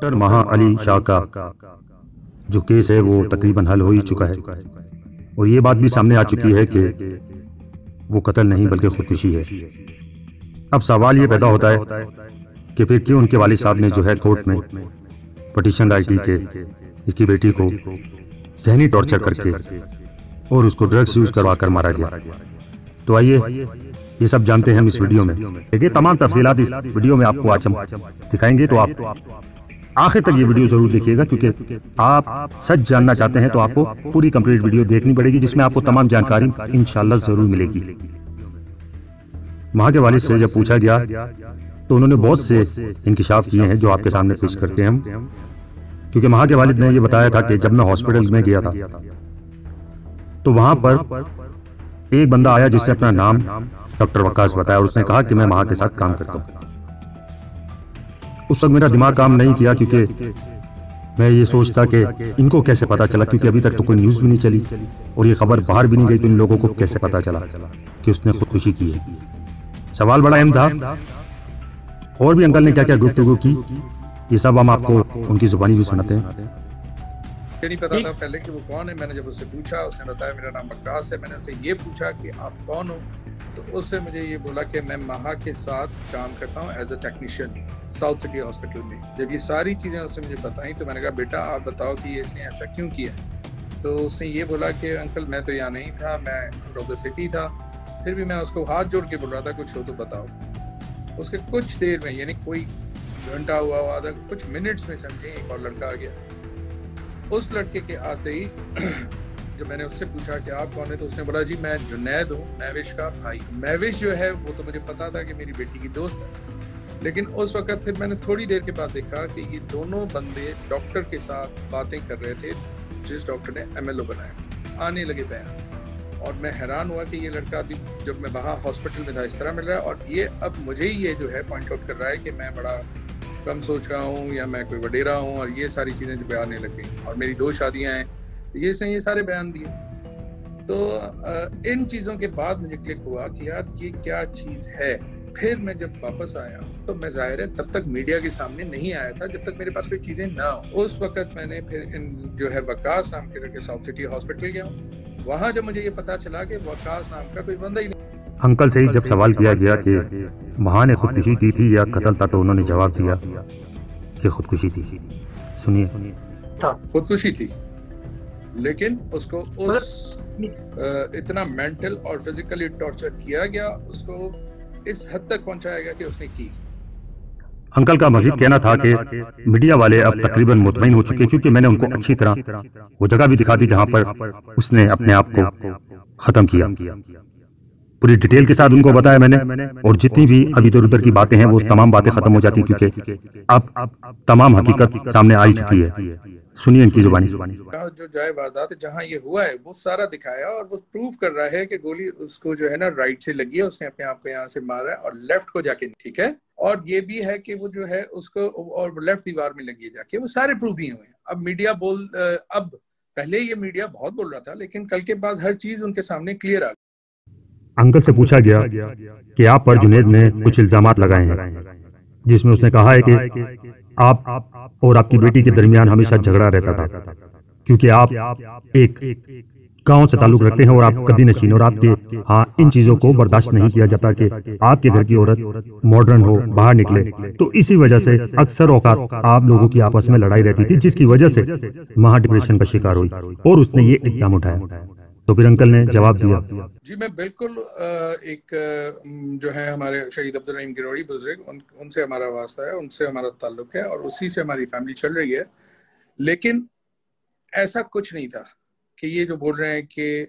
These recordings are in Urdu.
ڈاکٹر مہا علی شاہ کا جو کیس ہے وہ تقریباً حل ہو ہی چکا ہے، اور یہ بات بھی سامنے آ چکی ہے کہ وہ قتل نہیں بلکہ خودکشی ہے۔ اب سوال یہ پیدا ہوتا ہے کہ پھر کیوں ان کے والد صاحب نے جو ہے کورٹ میں پٹیشن دائر کی کہ اس کی بیٹی کو ذہنی ٹارچر کر کے اور اس کو ڈرگس یوز کروا کر مارا گیا۔ تو آئیے یہ سب جانتے ہیں ہم اس ویڈیو میں۔ دیکھیے تمام تفصیلات اس ویڈیو میں آپ کو آج ہم دکھائیں گے، تو آپ آخر تک یہ ویڈیو ضرور دیکھیے گا، کیونکہ آپ سچ جاننا چاہتے ہیں تو آپ کو پوری کمپلیٹ ویڈیو دیکھنی پڑے گی، جس میں آپ کو تمام جانکاری انشاءاللہ ضرور ملے گی۔ مہا کے والد سے جب پوچھا گیا تو انہوں نے بہت سے انکشاف کیے ہیں جو آپ کے سامنے پیش کرتے ہیں ہم، کیونکہ مہا کے والد نے یہ بتایا تھا کہ جب میں ہاسپٹل میں گیا تھا تو وہاں پر ایک بندہ آیا جس نے اپنا نام ڈاکٹر وقاص بتایا، اور اس نے کہا کہ میں مہا کے ساتھ کام کرتا ہوں۔ اس وقت میرا دماغ کام نہیں کیا، کیونکہ میں یہ سوچتا کہ ان کو کیسے پتا چلا، کیونکہ ابھی تک تو کوئی نیوز بھی نہیں چلی اور یہ خبر باہر بھی نہیں گئی، تو ان لوگوں کو کیسے پتا چلا کہ اس نے خودکشی کی ہے۔ سوال بڑا اہم تھا، اور بھی انکل نے کیا کیا گفتگو کی، یہ سب ہم آپ کو ان کی زبانی بھی سناتے ہیں۔ نہیں پتا تھا پہلے کہ وہ کون ہے۔ میں نے جب اس سے پوچھا، اس نے بتایا میرا نام وقاص ہے۔ میں نے اسے یہ پوچھا کہ آپ کون ہو، تو اس سے مجھے یہ بولا کہ میں مہا کے ساتھ کام کرتا ہوں as a technician south city hospital میں۔ جب یہ ساری چیزیں اس نے مجھے بتائیں تو میں نے کہا بیٹا آپ بتاؤ کہ اس نے ایسا کیوں کیا۔ تو اس نے یہ بولا کہ انکل میں تو یہاں نہیں تھا، میں آؤٹ آف دا سٹی تھا، پھر بھی میں اس کو ہاتھ جوڑ کے بول رہا تھا کچھ ہو تو بتاؤ۔ اس کے کچھ دیر میں، یعنی کوئی گھنٹہ ہوا آدھا کچھ منٹس میں سمجھیں ایک اور لڑکا آ گیا۔ اس لڑکے کے آتے ہی جب میں نے اس سے پوچھا کہ آپ کون ہے، تو اس نے بولا جی میں جنید ہوں، مہوش کا بھائی۔ مہوش جو ہے وہ تو مجھے پتا تھا کہ میری بیٹی کی دوست ہے، لیکن اس وقت پھر میں نے تھوڑی دیر کے بعد دیکھا کہ یہ دونوں بندے ڈاکٹر کے ساتھ باتیں کر رہے تھے، جس ڈاکٹر نے MLO بنایا، آنے لگے بیان۔ اور میں حیران ہوا کہ یہ لڑکا بھی جب میں وہاں ہاسپٹل میں تھا اس طرح مل رہا ہے، اور یہ اب مجھے ہی یہ جو ہے پوائنٹ آؤٹ کر رہا ہے کہ میں بڑا کم سوچ رہا ہوں یا میں کوئی وڈیرا ہوں، اور یہ ساری چیزیں جو آنے لگ گئی، اور میری 2 شادیاں ہیں، تو یہ سارے بیان دیے۔ تو ان چیزوں کے بعد مجھے کلک ہوا کہ یار یہ کیا چیز ہے۔ پھر میں جب واپس آیا تو میں ظاہر ہے تب تک میڈیا کے سامنے نہیں آیا تھا جب تک میرے پاس کوئی چیزیں نہ ہوں۔ اس وقت میں نے پھر جو ہے وقاص نام کے لڑکے ساؤتھ سٹی ہاسپٹل گیا ہوں۔ وہاں جب مجھے یہ پتا چلا کہ وقاص نام کا کوئی بندہ ہی نہیں۔ انکل سے جب سوال کیا گیا کہ مہا نے خودکشی کی تھی یا قتل تھا، تو انہوں نے جواب دیا کہ خودکشی تھی۔ سنیے۔ خودکشی تھی، لیکن اس کو اتنا مینٹل اور فزیکلی ٹارچر کیا گیا، اس کو اس حد تک پہنچایا گیا کہ اس نے کی۔ انکل کا مزید کہنا تھا کہ میڈیا والے اب تقریباً مطمئن ہو چکے، کیونکہ میں نے ان کو اچھی طرح وہ جگہ بھی دکھا دی جہاں پر اس نے اپنے آپ کو ختم کیا۔ پوری ڈیٹیل کے ساتھ ان کو بتایا میں نے، اور جتنی بھی ابھی ادھر ادھر کی باتیں ہیں وہ تمام باتیں ختم ہو جاتی، کیونکہ اب تمام حقیقت سامنے آ چکی ہے۔ سنیے ان کی زبانی۔ جو جائے واردات جہاں یہ ہوا ہے وہ سارا دکھایا، اور وہ پروف کر رہا ہے کہ گولی اس کو جو ہے نا رائٹ سے لگی ہے، اس نے اپنے آپ کو یہاں سے مارا ہے اور لیفٹ کو جا کے، ٹھیک ہے، اور یہ بھی ہے کہ وہ جو ہے اس کو اور لیفٹ دیوار میں لگی ہے جا کے، وہ سارے پروف دیے ہوئے ہیں۔ اب میڈیا اب پہلے یہ میڈیا بہت بول رہا تھا، لیکن کل کے بعد ہر چیز ان کے سامنے کلیئر آ گئی۔ انکل سے پوچھا گیا کہ آپ پر جنید نے کچھ الزامات لگائے ہیں، جس میں اس نے کہا ہے کہ آپ اور آپ کی بیٹی کے درمیان ہمیشہ جھگڑا رہتا تھا، کیونکہ آپ ایک گاؤں سے تعلق رکھتے ہیں اور آپ قدی نشین، اور آپ کے ہاں ان چیزوں کو برداشت نہیں کیا جاتا کہ آپ کے گھر کی عورت ماڈرن ہو، باہر نکلے، تو اسی وجہ سے اکثر اوقات آپ لوگوں کی آپس میں لڑائی رہتی تھی، جس کی وجہ سے مہا ڈپریشن کا شکار ہوئی اور اس نے یہ اقدام اٹھایا۔ تو پھر انکل نے جواب دیا جی میں بالکل ایک جو ہے ہمارے شہید عبدالرحیم گروڑی بزرگ، ان سے ہمارا واسطہ ہے، ان سے ہمارا تعلق ہے، اور اسی سے ہماری فیملی چل رہی ہے۔ لیکن ایسا کچھ نہیں تھا کہ یہ جو بول رہے ہیں کہ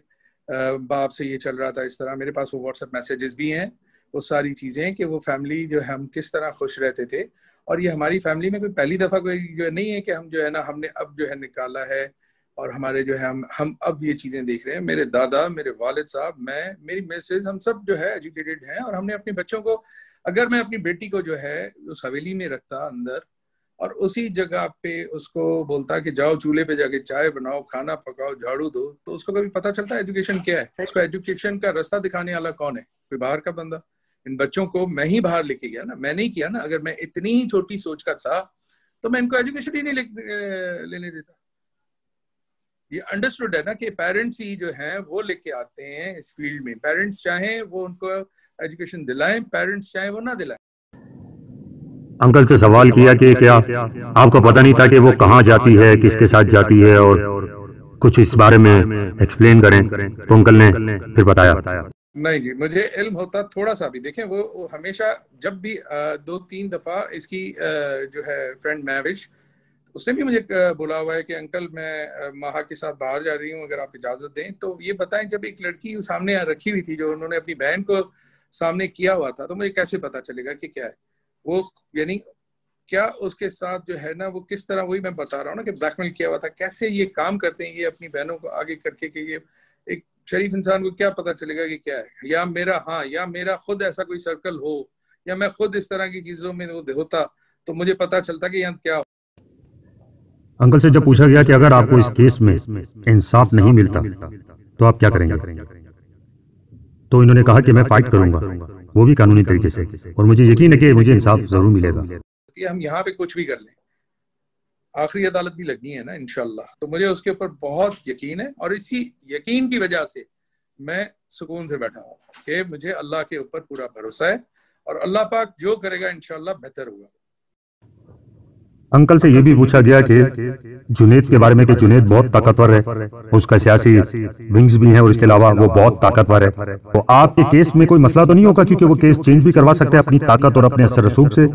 باپ سے یہ چل رہا تھا اس طرح۔ میرے پاس وہ واٹس ایپ میسیجز بھی ہیں، وہ ساری چیزیں کہ وہ فیملی جو ہے ہم کس طرح خوش رہتے تھے، اور یہ ہماری فیملی میں کوئی پہلی دفعہ کوئی جو نہیں ہے کہ ہم جو ہے نا ہم نے اب جو ہے نکالا ہے، اور ہمارے جو ہے ہم اب یہ چیزیں دیکھ رہے ہیں۔ میرے دادا، میرے والد صاحب، میں، میری مسز، ہم سب جو ہے ایجوکیٹڈ ہیں، اور ہم نے اپنے بچوں کو، اگر میں اپنی بیٹی کو جو ہے اس حویلی میں رکھتا اندر، اور اسی جگہ پہ اس کو بولتا کہ جاؤ چولہے پہ جا کے چائے بناؤ، کھانا پکاؤ، جھاڑو دو، تو اس کو کبھی پتہ چلتا ہے ایجوکیشن کیا ہے؟ اس کو ایجوکیشن کا رستہ دکھانے والا کون ہے؟ کوئی باہر کا بندہ؟ ان بچوں کو میں ہی باہر لے کے گیا نا، میں نہیں کیا نا۔ اگر میں اتنی ہی چھوٹی سوچ کا تھا تو میں ان کو ایجوکیشن ہی نہیں لینے دیتا. یہ انڈرسٹوڈ ہے نا کہ پیرنٹس ہی جو ہیں وہ لے کے آتے ہیں اس فیلڈ میں. پیرنٹس چاہیں وہ ان کو ایجوکیشن دلائیں, پیرنٹس چاہیں وہ نہ دلائیں. انکل سے سوال کیا کہ کیا آپ کو پتہ نہیں تھا کہ وہ کہاں جاتی ہے, کس کے ساتھ جاتی ہے, اور کچھ اس بارے میں ایکسپلین کریں. تو انکل نے پھر بتایا. نہیں جی, مجھے علم ہوتا تھوڑا سا بھی. دیکھیں وہ ہمیشہ جب بھی 2-3 دفعہ اس کی جو ہے فرینڈ میوش, اس نے بھی مجھے بولا ہوا ہے کہ انکل میں ماہا کے ساتھ باہر جا رہی ہوں, اگر آپ اجازت دیں. تو یہ بتائیں, جب ایک لڑکی سامنے رکھی ہوئی تھی جو انہوں نے اپنی بہن کو سامنے کیا ہوا تھا, تو مجھے کیسے پتا چلے گا کہ کیا ہے وہ, یعنی کیا اس کے ساتھ جو ہے نا وہ کس طرح, وہی میں بتا رہا ہوں نا کہ بلیک میل کیا ہوا تھا, کیسے یہ کام کرتے ہیں یہ اپنی بہنوں کو آگے کر کے, کہ یہ ایک شریف انسان کو کیا پتا چلے گا کہ کیا ہے. یا میرا خود ایسا کوئی سرکل ہو, یا میں خود اس طرح کی چیزوں میں ہوتا تو مجھے پتا چلتا کہ یہاں کیا ہو. انکل سے جب پوچھا گیا کہ اگر آپ کو اس کیس میں انصاف نہیں ملتا تو آپ کیا کریں گے, تو انہوں نے کہا کہ میں فائٹ کروں گا, وہ بھی قانونی طریقے سے, اور مجھے یقین ہے کہ مجھے انصاف ضرور ملے گا. ہم یہاں پہ کچھ بھی کر لیں, آخری عدالت بھی لگنی ہے نا انشاءاللہ. تو مجھے اس کے اوپر بہت یقین ہے, اور اسی یقین کی وجہ سے میں سکون سے بیٹھا ہوں کہ مجھے اللہ کے اوپر پورا بھروسہ ہے, اور اللہ پاک جو کرے گا انشاءاللہ بہتر ہوگا. انکل سے یہ بھی پوچھا گیا کہ جنید کے بارے میں, کہ جنید بہت طاقتور ہے, اس کا سیاسی ونگز بھی ہیں, اور اس کے علاوہ وہ بہت طاقتور ہے. تو آپ کے کیس میں کوئی مسئلہ تو نہیں ہوگا, کیونکہ وہ کیس چینج بھی کروا سکتے ہیں اپنی طاقت اور اپنے اثر رسوخ سے.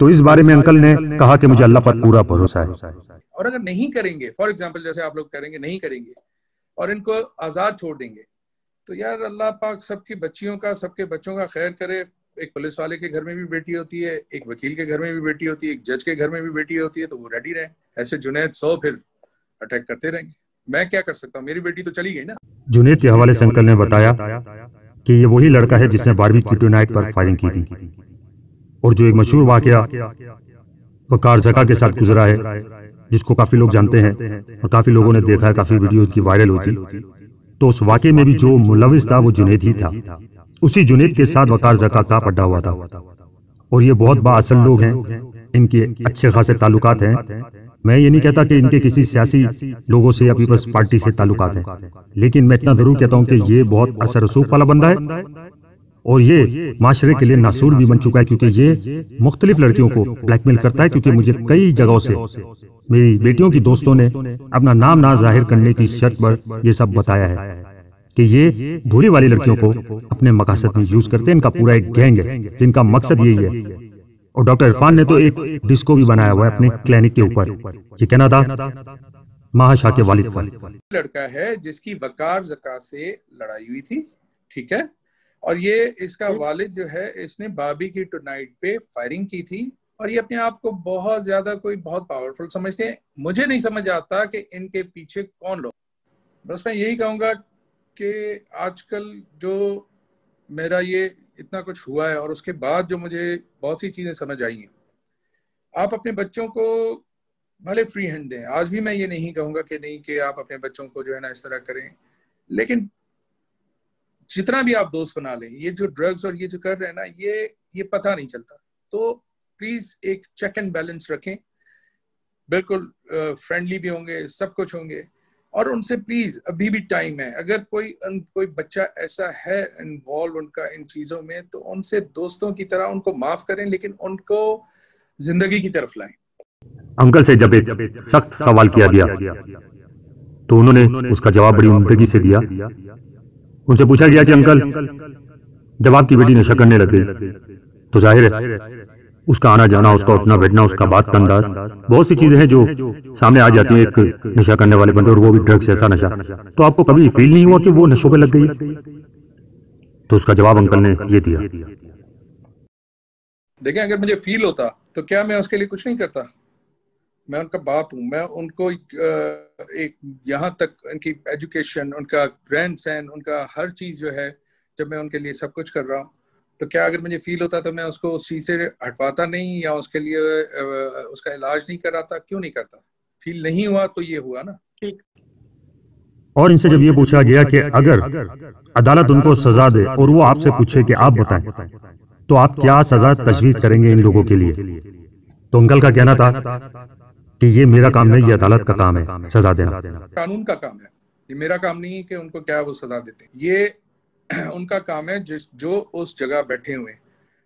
تو اس بارے میں انکل نے کہا کہ مجھے اللہ پر پورا بھروسہ ہے. اور اگر نہیں کریں گے, فار ایگزامپل جیسے آپ لوگ کریں گے, نہیں کریں گے اور ان کو آزاد چھوڑ دیں گے, تو یار اللہ پاک سب کی بچیوں کا, سب کے بچوں کا خیر کرے. ایک پولیس والے کے گھر میں بھی بیٹی ہوتی ہے, ایک وکیل کے گھر میں بھی بیٹی ہوتی ہے, ایک جج کے گھر میں بھی بیٹی ہوتی ہے, تو وہ ریڈی رہیں. ایسے جنید 100 پھر اٹیک کرتے رہیں گے. میں کیا کر سکتا ہوں, میری بیٹی تو چلی گئی نا. جنید کے حوالے سے انکل نے بتایا کہ یہ وہی لڑکا ہے جس نے باربی کیٹو نائٹ پر فائرنگ کی تھی, اور جو ایک مشہور واقعہ وقار زکا کے ساتھ گزرا ہے, جس کو کافی لوگ جانتے ہیں اور کافی لوگوں نے دیکھا ہے, کافی ویڈیو کی وائرل ہوتی. تو اس واقعے میں بھی جو ملوث تھا وہ جنید ہی تھا. اسی جنید کے ساتھ وقار زکا کا پڑا ہوا تھا, اور یہ بہت بااصل لوگ ہیں, ان کے اچھے خاصے تعلقات ہیں. میں یہ نہیں کہتا کہ ان کے کسی سیاسی لوگوں سے یا پیپلز پارٹی سے تعلقات ہیں, لیکن میں اتنا ضرور کہتا ہوں کہ یہ بہت اثر رسوخ والا بندہ ہے, اور یہ معاشرے کے لیے ناسور بھی بن چکا ہے, کیونکہ یہ مختلف لڑکیوں کو بلیک میل کرتا ہے. کیونکہ مجھے کئی جگہوں سے میری بیٹیوں کی دوستوں نے اپنا نام نہ ظاہر کرنے کی شرط پر یہ سب بتایا ہے کہ یہ بھولی والی لڑکیوں کو اپنے مقاصد میں یوز کرتے ہیں. ان کا پورا ایک گینگ ہے جن کا مقصد یہی ہے. اور ڈاکٹر عرفان نے تو ایک ڈسکو بھی بنایا ہوا ہے اپنے کلینک کے اوپر. یہ کہنا تھا ماہا شاہ کے والد کا لڑکا ہے جس کی وقار زکا سے لڑائی ہوئی تھی, ٹھیک ہے, اور یہ اس کا والد جو ہے, اس نے باربی کیٹو نائٹ پہ فائرنگ کی تھی, اور یہ اپنے آپ کو بہت زیادہ کوئی بہت پاورفل سمجھتے ہیں. مجھے نہیں سمجھ آتا کہ ان کے پیچھے کون لوگ. بس میں یہی کہوں گا کہ آج کل جو میرا یہ اتنا کچھ ہوا ہے, اور اس کے بعد جو مجھے بہت سی چیزیں سمجھ آئی ہیں, آپ اپنے بچوں کو بھلے فری ہینڈ دیں. آج بھی میں یہ نہیں کہوں گا کہ نہیں کہ آپ اپنے بچوں کو جو ہے نا اس طرح کریں, لیکن جتنا بھی آپ دوست بنا لیں, یہ جو ڈرگز اور یہ جو کر رہے ہیں نا, یہ پتہ نہیں چلتا. تو پلیز ایک چیک اینڈ بیلنس رکھیں. بالکل فرینڈلی بھی ہوں گے, سب کچھ ہوں گے, اور ان سے پلیز ابھی بھی ٹائم ہے. اگر کوئی بچہ ایسا ہے انوالو ان کا ان چیزوں میں, تو ان سے دوستوں کی طرح ان کو معاف کریں, لیکن ان کو زندگی کی طرف لائیں. انکل سے جب ایک سخت سوال کیا گیا تو انہوں نے اس کا جواب بڑی عمدگی سے دیا. ان سے پوچھا گیا کہ انکل جب آپ کی بیٹی نشہ کرنے لگ گئی تو ظاہر ہے اس کا آنا جانا, اس کا اٹھنا بیٹھنا, اس کا بات کا انداز, بہت سی چیزیں ہیں جو سامنے آ جاتی ہیں ایک نشہ کرنے والے بندے, اور وہ بھی ڈرگس ایسا نشہ. تو آپ کو کبھی فیل نہیں ہوا کہ وہ نشوں پہ لگ گئی؟ تو اس کا جواب انکل نے یہ دیا. دیکھیں, اگر مجھے فیل ہوتا تو کیا میں اس کے لیے کچھ نہیں کرتا؟ میں ان کا باپ ہوں. میں ان کو ایک یہاں تک ان کی ایجوکیشن, ان کا گرینڈ سین, ان کا ہر چیز جو ہے, جب میں ان کے لیے سب کچھ کر رہا ہوں, تو کیا اگر مجھے فیل ہوتا تو میں اس کو اس چیز سے ہٹواتا نہیں, یا اس کے لیے اس کا علاج نہیں کراتا؟ کیوں نہیں کرتا؟ فیل نہیں ہوا تو یہ ہوا نا. اور ان سے جب یہ پوچھا گیا کہ اگر عدالت ان کو سزا دے اور وہ آپ سے پوچھے کہ آپ بتائیں تو آپ کیا سزا تجویز کریں گے ان لوگوں کے لیے, تو انکل کا کہنا تھا کہ یہ میرا کام نہیں، یہ عدالت کا کام ہے سزا دینا. قانون کا کام ہے، یہ میرا کام نہیں ہے کہ ان کو کیا وہ سزا دیتے ہیں. یہ ان کا کام ہے جو اس جگہ بیٹھے ہوئے ہیں،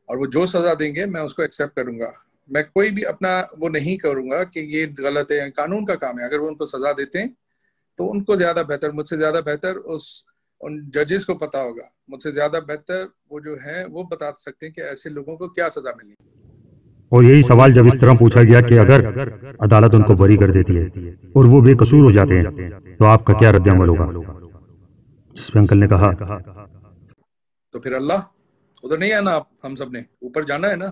اور وہ جو سزا دیں گے میں اس کو ایکسیپٹ کروں گا. میں کوئی بھی اپنا وہ نہیں کروں گا کہ یہ غلط ہے. قانون کا کام ہے، اگر وہ ان کو سزا دیتے ہیں تو ان کو زیادہ بہتر، مجھ سے زیادہ بہتر ان ججز کو پتا ہوگا، مجھ سے زیادہ بہتر وہ جو ہیں وہ بتا سکتے ہیں کہ ایسے لوگوں کو کیا سزا ملنی. اور یہی سوال جب اس طرح پوچھا گیا کہ اگر عدالت ان کو بری کر دیتی ہے اور وہ بے قصور ہو جاتے ہیں تو آپ کا کیا رد عمل ہوگا، جس پہ انکل نے کہا تو پھر اللہ ادھر نہیں آنا، آپ ہم سب نے اوپر جانا ہے نا.